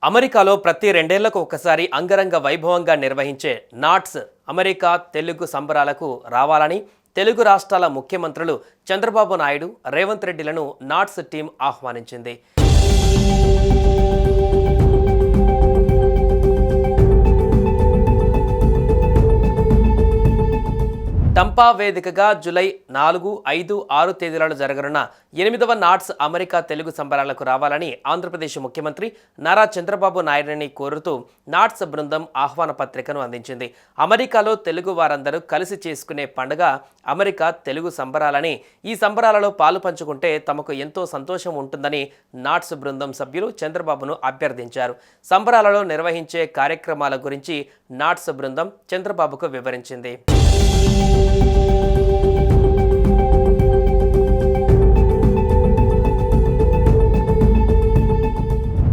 అమెరికాలో ప్రతి రెండేళ్లకు ఒకసారి అంగరంగ వైభవంగా నిర్వహించే నాట్స్ అమెరికా తెలుగు సంబరాలకు రావాలని తెలుగు రాష్ట్రాల ముఖ్యమంత్రులు చంద్రబాబు నాయుడు, రేవంత్ రెడ్డిలను నాట్స్ టీం ఆహ్వానించింది. టంపా వేదికగా జూలై 4, 5, 6 తేదీలలో జరగనున్న 8వ నాట్స్ అమెరికా తెలుగు సంబరాలకు రావాలని ఆంధ్రప్రదేశ్ ముఖ్యమంత్రి నారా చంద్రబాబు నాయుడుని కోరుతూ నాట్స్ బృందం ఆహ్వాన పత్రికను అందించింది. అమెరికాలో తెలుగు వారందరూ కలిసి చేసుకునే పండుగ అమెరికా తెలుగు సంబరాలని, ఈ సంబరాలలో పాలు పంచుకుంటే తమకు ఎంతో సంతోషం ఉంటుందని నాట్స్ బృందం సభ్యులు చంద్రబాబును అభ్యర్థించారు. సంబరాలలో నిర్వహించే కార్యక్రమాల గురించి నాట్స్ బృందం చంద్రబాబుకు వివరించింది.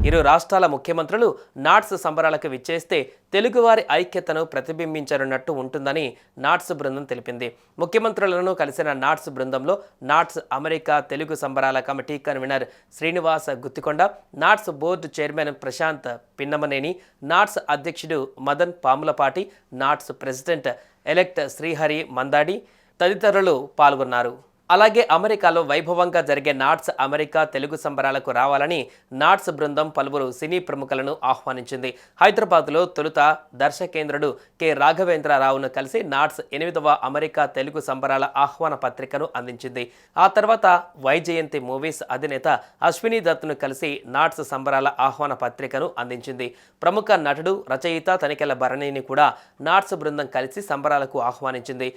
ఇరు రాష్ట్రాల ముఖ్యమంత్రులు నాట్స్ సంబరాలకు విచ్చేస్తే తెలుగువారి ఐక్యతను ప్రతిబింబించనున్నట్టు ఉంటుందని నాట్స్ బృందం తెలిపింది. ముఖ్యమంత్రులను కలిసిన నాట్స్ బృందంలో నాట్స్ అమెరికా తెలుగు సంబరాల committee convener Srinivas Guttikonda, NATS board chairman Prashanth Pinnamaneni, NATS అధ్యక్షుడు Madan Pamulapati, NATS president elect Srihari Mandadi తదితరులు పాల్గొన్నారు. అలాగే అమెరికాలో వైభవంగా జరిగే నాట్స్ అమెరికా తెలుగు సంబరాలకు రావాలని నాట్స్ బృందం పలువురు సినీ ప్రముఖులను ఆహ్వానించింది. హైదరాబాద్లో తొలుత దర్శకేంద్రుడు కె రాఘవేంద్రరావును కలిసి నాట్స్ 8వ అమెరికా తెలుగు సంబరాల ఆహ్వాన పత్రికను అందించింది. ఆ తర్వాత వైజయంతి మూవీస్ అధినేత అశ్విని దత్ను కలిసి నాట్స్ సంబరాల ఆహ్వాన పత్రికను అందించింది. ప్రముఖ నటుడు, రచయిత తనికెళ్ల భరణిని కూడా నాట్స్ బృందం కలిసి సంబరాలకు ఆహ్వానించింది.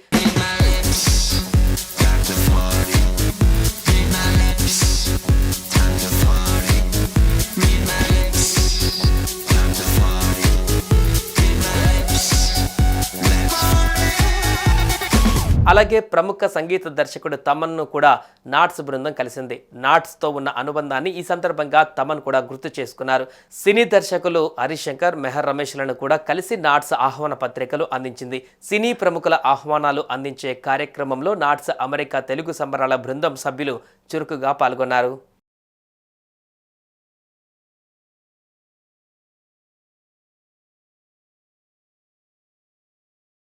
అలాగే ప్రముఖ సంగీత దర్శకుడు తమన్ను కూడా నాట్స్ బృందం కలిసింది. నాట్స్తో ఉన్న అనుబంధాన్ని ఈ సందర్భంగా తమన్ కూడా గుర్తు చేసుకున్నారు. సినీ దర్శకులు హరిశంకర్, మెహర్ రమేష్లను కూడా కలిసి నాట్స్ ఆహ్వాన పత్రికలు అందించింది. సినీ ప్రముఖుల ఆహ్వానాలు అందించే కార్యక్రమంలో నాట్స్ అమెరికా తెలుగు సంబరాల బృందం సభ్యులు చురుకుగా పాల్గొన్నారు.